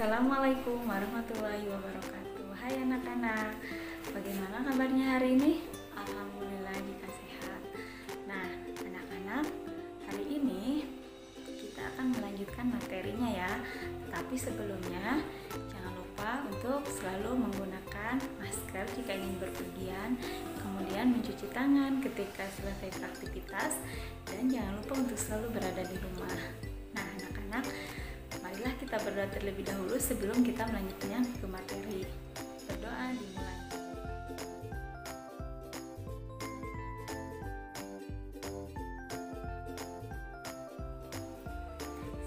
Assalamualaikum warahmatullahi wabarakatuh. Hai anak-anak, bagaimana kabarnya hari ini? Alhamdulillah jika sehat. Nah anak-anak, hari ini kita akan melanjutkan materinya ya. Tapi sebelumnya jangan lupa untuk selalu menggunakan masker jika ingin berpergian, kemudian mencuci tangan ketika selesai beraktivitas, dan jangan lupa untuk selalu berada di rumah. Nah anak-anak, marilah kita berdoa terlebih dahulu sebelum kita melanjutkan ke materi. Berdoa dimulai.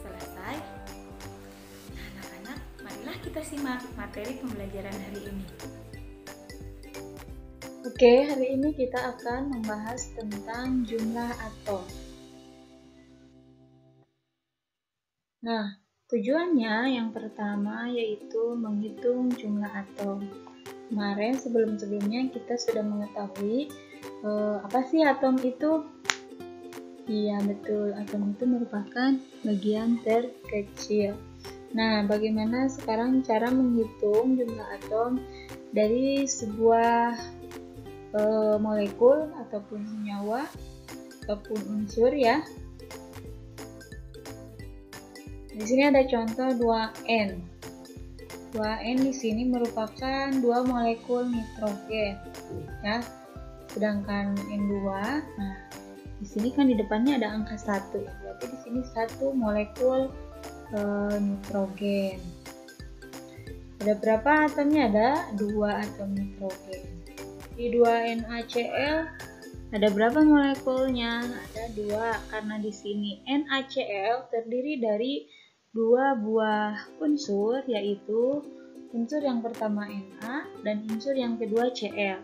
Selesai. Nah anak-anak, marilah kita simak materi pembelajaran hari ini. Oke, hari ini kita akan membahas tentang jumlah atom. Nah, tujuannya yang pertama yaitu menghitung jumlah atom. Kemarin sebelum-sebelumnya kita sudah mengetahui apa sih atom itu? Iya betul, atom itu merupakan bagian terkecil. Nah, bagaimana sekarang cara menghitung jumlah atom dari sebuah molekul ataupun senyawa ataupun unsur ya? Di sini ada contoh 2N. 2N di sini merupakan 2 molekul nitrogen, ya. Sedangkan N2, nah di sini kan di depannya ada angka 1, ya. Berarti di sini 1 molekul nitrogen. Ada berapa atomnya? Ada 2 atom nitrogen. Di 2NaCl ada berapa molekulnya? Ada 2, karena di sini NaCl terdiri dari 2 buah unsur, yaitu unsur yang pertama Na dan unsur yang kedua Cl.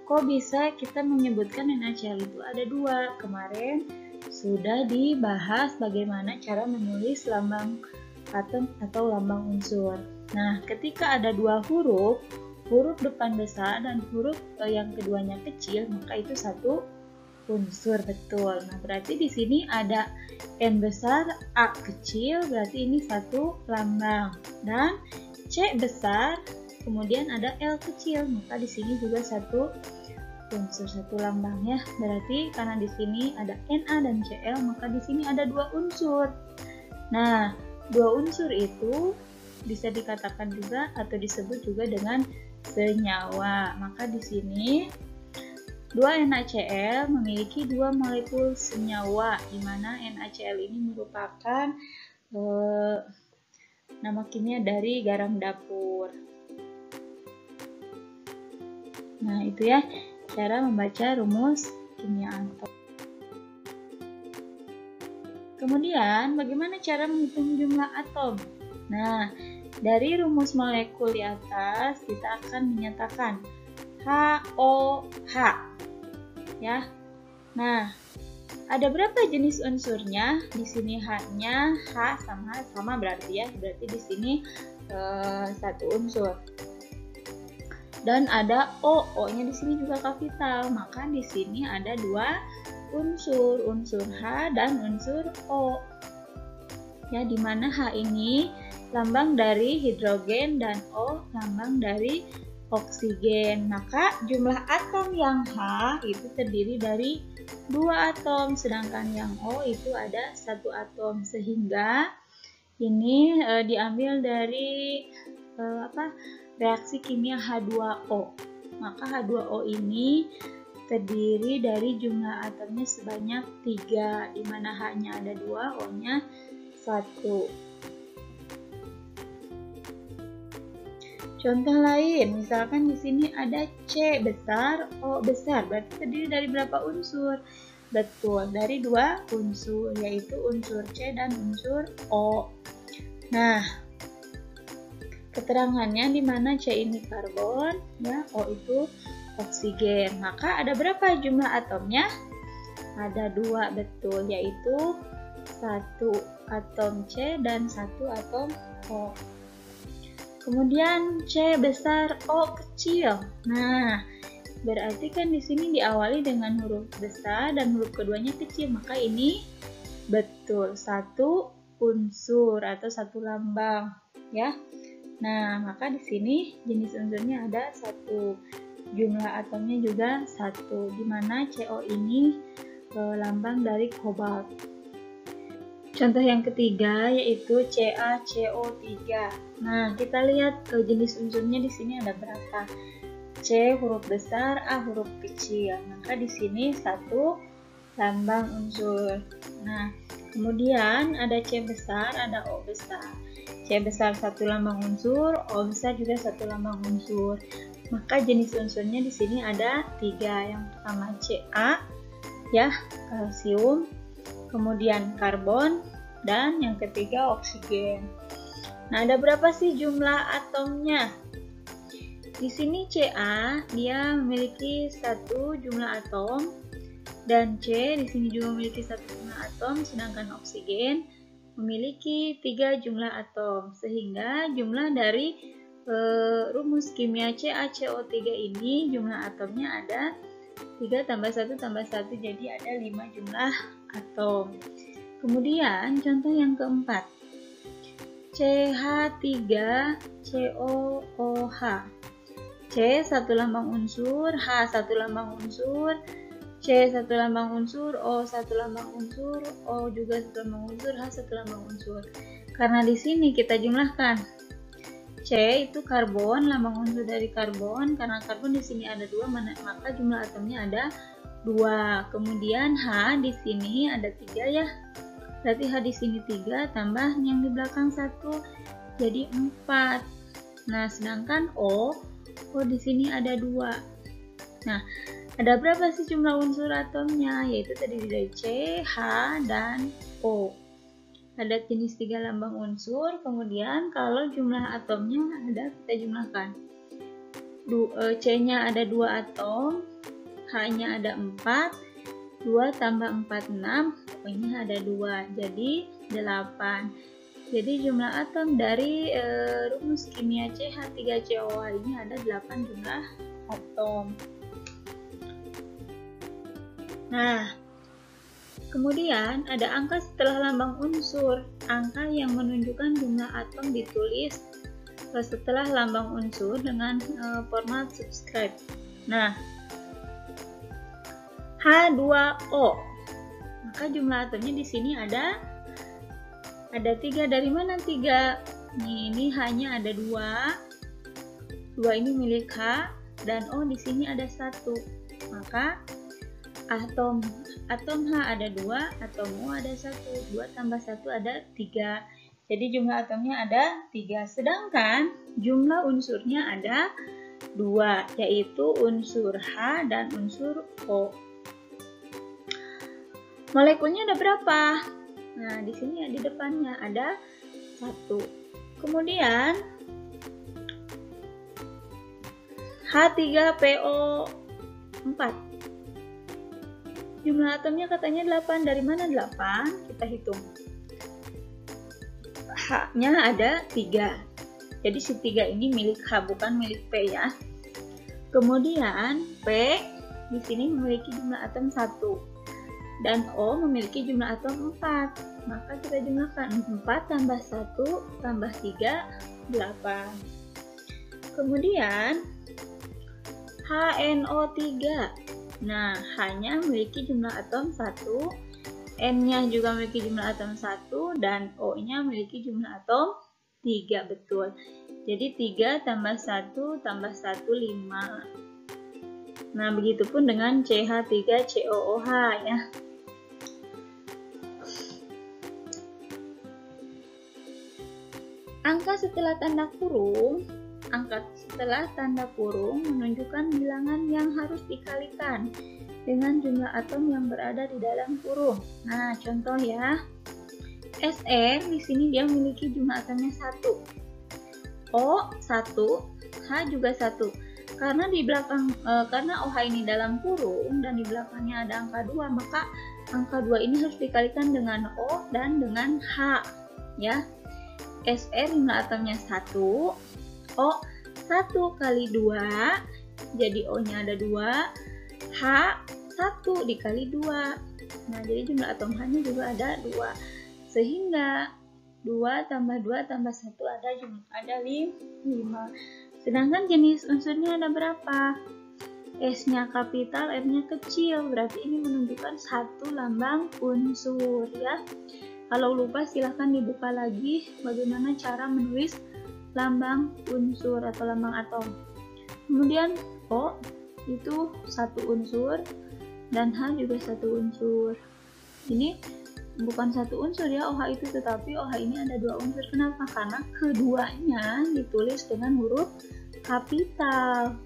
Kok bisa kita menyebutkan NaCl itu ada 2? Kemarin sudah dibahas bagaimana cara menulis lambang atom atau lambang unsur. Nah, ketika ada 2 huruf depan besar dan huruf yang keduanya kecil, maka itu satu unsur, betul. Nah, berarti di sini ada N besar, A kecil, berarti ini satu lambang. Dan C besar, kemudian ada L kecil, maka di sini juga satu unsur, satu lambang ya. Berarti karena di sini ada Na dan Cl, maka di sini ada 2 unsur. Nah, 2 unsur itu bisa dikatakan juga atau disebut juga dengan senyawa. Maka di sini 2NaCl memiliki 2 molekul senyawa, di mana NaCl ini merupakan nama kimia dari garam dapur. Nah, itu ya cara membaca rumus kimia atom. Kemudian, bagaimana cara menghitung jumlah atom? Nah, dari rumus molekul di atas kita akan menyatakan HOH. Ya. Nah, ada berapa jenis unsurnya? Di sini H-nya H sama berarti ya. Berarti di sini satu unsur. Dan ada O-nya di sini juga kapital. Maka di sini ada 2 unsur H dan unsur O. Ya, di mana H ini lambang dari hidrogen dan O lambang dari oksigen. Maka jumlah atom yang H itu terdiri dari 2 atom, sedangkan yang O itu ada 1 atom. Sehingga ini diambil dari reaksi kimia H2O. Maka H2O ini terdiri dari jumlah atomnya sebanyak 3, di mana H-nya ada 2, O-nya 1. Contoh lain, misalkan di sini ada C besar, O besar, berarti terdiri dari berapa unsur? Betul, dari 2 unsur, yaitu unsur C dan unsur O. Nah, keterangannya di mana C ini karbon, ya, O itu oksigen. Maka ada berapa jumlah atomnya? Ada 2, betul, yaitu 1 atom C dan 1 atom O. Kemudian C besar, O kecil. Nah, berarti kan di sini diawali dengan huruf besar dan huruf keduanya kecil, maka ini betul 1 unsur atau 1 lambang, ya. Nah, maka di sini jenis unsurnya ada 1. Jumlah atomnya juga 1, di mana CO ini lambang dari kobalt. Contoh yang ketiga yaitu CaCO3. Nah, kita lihat jenis unsurnya di sini ada berapa. C huruf besar, A huruf kecil. Maka di sini 1 lambang unsur. Nah, kemudian ada C besar, ada O besar. C besar 1 lambang unsur, O besar juga 1 lambang unsur. Maka jenis unsurnya di sini ada 3. Yang pertama Ca, ya, kalsium, kemudian karbon, dan yang ketiga oksigen. Nah, ada berapa sih jumlah atomnya? Di sini Ca dia memiliki 1 jumlah atom, dan C di sini juga memiliki 1 jumlah atom, sedangkan oksigen memiliki 3 jumlah atom, sehingga jumlah dari rumus kimia CaCO3 ini jumlah atomnya ada 3 tambah 1 tambah 1, jadi ada 5 jumlah atom. Kemudian contoh yang keempat, CH3COOH. C 1 lambang unsur, H 1 lambang unsur, C 1 lambang unsur, O 1 lambang unsur, O juga 1 lambang unsur, H 1 lambang unsur. Karena di sini kita jumlahkan. C itu karbon, lambang unsur dari karbon. Karena karbon di sini ada 2, maka jumlah atomnya ada 2. Kemudian H di sini ada 3 ya. Berarti H di sini 3 tambah yang di belakang 1 jadi 4. Nah, sedangkan O di sini ada 2. Nah, ada berapa sih jumlah unsur atomnya? Yaitu tadi dari C, H, dan O. Ada jenis 3 lambang unsur, kemudian kalau jumlah atomnya ada, kita jumlahkan. C-nya ada 2 atom, H-nya ada 4, 2 tambah 4, 6, O-nya ada 2, jadi 8. Jadi jumlah atom dari rumus kimia CH3COOH ini ada 8 jumlah atom. Nah, kemudian ada angka setelah lambang unsur. Angka yang menunjukkan jumlah atom ditulis setelah lambang unsur dengan format subscribe. Nah, H2O. Maka jumlah atomnya di sini ada 3. Dari mana 3? Ini hanya ada 2. 2 ini milik H dan O di sini ada 1. Maka atom H ada 2, atom O ada 1. 2 tambah 1 ada 3. Jadi jumlah atomnya ada 3. Sedangkan jumlah unsurnya ada 2, yaitu unsur H dan unsur O. Molekulnya ada berapa? Nah, di sini di depannya ada 1. Kemudian H3PO4. Jumlah atomnya katanya 8. Dari mana 8? Kita hitung. H-nya ada 3. Jadi si 3 ini milik H, bukan milik P ya. Kemudian P di sini memiliki jumlah atom 1. Dan O memiliki jumlah atom 4. Maka kita jumlahkan 4 tambah 1 tambah 3, 8. Kemudian HNO3. Nah, H-nya memiliki jumlah atom 1, N-nya juga memiliki jumlah atom 1, dan O-nya memiliki jumlah atom 3, betul. Jadi 3 tambah 1 tambah 1, 5. Nah, begitupun dengan CH3COOH ya. Angka setelah tanda kurung menunjukkan bilangan yang harus dikalikan dengan jumlah atom yang berada di dalam kurung. Nah, contoh ya. Sr di sini dia memiliki jumlah atomnya 1. O 1, H juga 1. Karena di belakang karena OH ini dalam kurung dan di belakangnya ada angka 2, maka angka 2 ini harus dikalikan dengan O dan dengan H ya. Sr jumlah atomnya 1, O 1 kali 2, jadi O-nya ada 2, H 1 dikali 2. Nah, jadi jumlah atom H-nya juga ada 2. Sehingga 2 tambah 2 tambah 1 ada 5. Sedangkan jenis unsurnya ada berapa? S-nya kapital, M-nya kecil. Berarti ini menunjukkan satu lambang unsur ya. Kalau lupa silahkan dibuka lagi bagaimana cara menulis lambang unsur atau lambang atom. Kemudian O itu satu unsur dan H juga satu unsur. Ini bukan satu unsur ya OH itu, tetapi OH ini ada dua unsur. Kenapa? Karena keduanya ditulis dengan huruf kapital.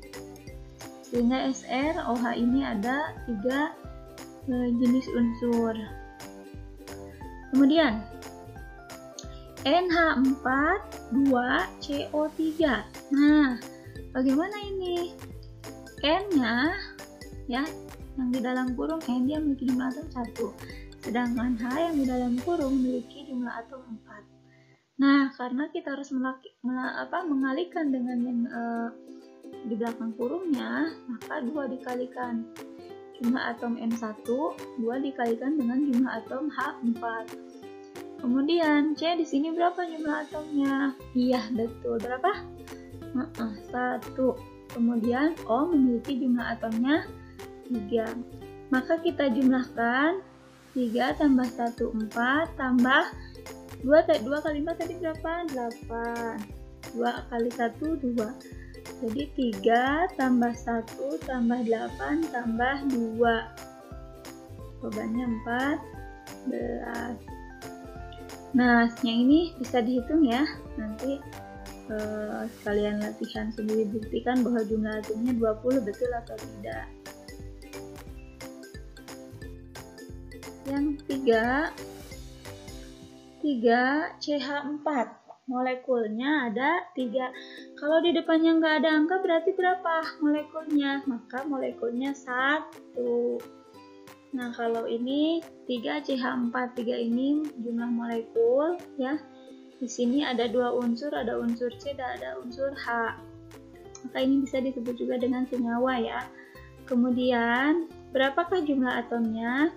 Sehingga SR OH ini ada 3 jenis unsur. Kemudian NH4 2CO3. Nah, bagaimana ini? N-nya ya, yang di dalam kurung N dia memiliki jumlah atom 1. Sedangkan H yang di dalam kurung memiliki jumlah atom 4. Nah, karena kita harus mengalihkan dengan yang di belakang kurungnya, maka 2 dikalikan jumlah atom N1, 2 dikalikan dengan jumlah atom H4. Kemudian C di sini berapa jumlah atomnya? Iya, betul. Berapa? 1. Kemudian O memiliki jumlah atomnya 3. Maka kita jumlahkan 3 tambah 1 4 tambah 2 kali 4 tadi berapa? 8. 2 kali 1 2. Jadi 3 tambah 1 tambah 8 tambah 2. Jawabannya 14. Nah, yang ini bisa dihitung ya. Nanti sekalian latihan sendiri, buktikan bahwa jumlah atomnya 20 betul atau tidak. Yang 3 CH4. Molekulnya ada 3. Kalau di depannya nggak ada angka berarti berapa molekulnya? Maka molekulnya 1. Nah, kalau ini 3CH4, 3 ini jumlah molekul ya. Di sini ada 2 unsur, ada unsur C dan ada unsur H. Maka ini bisa disebut juga dengan senyawa ya. Kemudian, berapakah jumlah atomnya?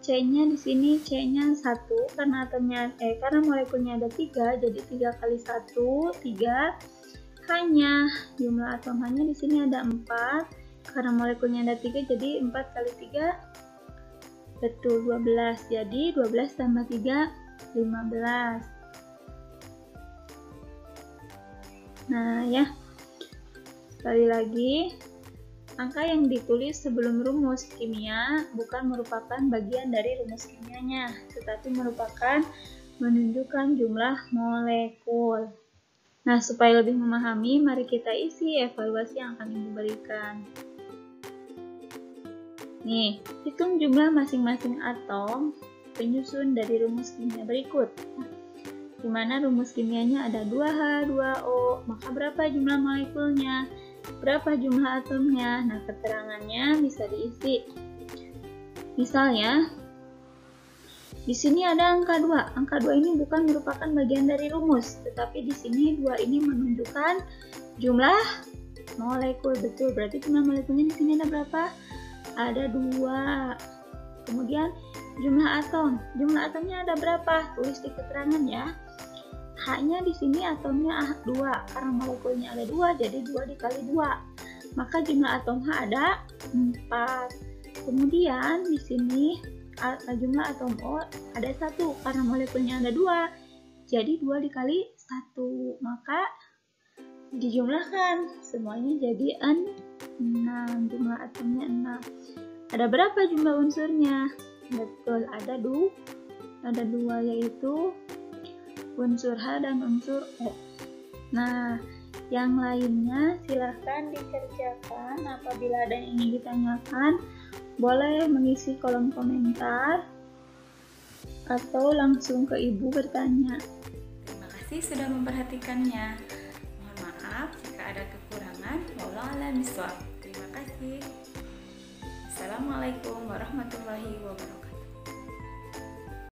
C-nya di sini C-nya 1 karena karena molekulnya ada 3, jadi 3 kali 1 3. Hanya jumlah atom H-nya di sini ada 4 karena molekulnya ada 3, jadi 4 kali 3 betul 12. Jadi 12 tambah 3 15. Nah, ya. Sekali lagi, angka yang ditulis sebelum rumus kimia bukan merupakan bagian dari rumus kimianya, tetapi merupakan menunjukkan jumlah molekul. Nah, supaya lebih memahami, mari kita isi evaluasi yang akan Ibu berikan. Nih, hitung jumlah masing-masing atom penyusun dari rumus kimia berikut. Di mana rumus kimianya ada 2H, 2O, maka berapa jumlah molekulnya? Berapa jumlah atomnya? Nah, keterangannya bisa diisi. Misalnya, di sini ada angka 2. Angka 2 ini bukan merupakan bagian dari rumus, tetapi di sini 2 ini menunjukkan jumlah molekul. Betul, berarti jumlah molekulnya di sini ada berapa? Ada 2. Kemudian jumlah atom. Jumlah atomnya ada berapa? Tulis di keterangan ya. H-nya di sini atomnya 2 karena molekulnya ada 2, jadi 2 dikali 2. Maka jumlah atom H ada 4. Kemudian di sini jumlah atom O ada 1 karena molekulnya ada 2. Jadi 2 dikali 1. Maka dijumlahkan semuanya jadi 6. Jumlah atomnya 6. Ada berapa jumlah unsurnya? Betul, ada 2 yaitu unsur H dan unsur O. Nah, yang lainnya silahkan dikerjakan. Apabila ada yang ingin ditanyakan, boleh mengisi kolom komentar atau langsung ke Ibu bertanya. Terima kasih sudah memperhatikannya. Mohon maaf jika ada kekurangan. Wallahu a'lam bishawab. Terima kasih. Assalamualaikum warahmatullahi wabarakatuh.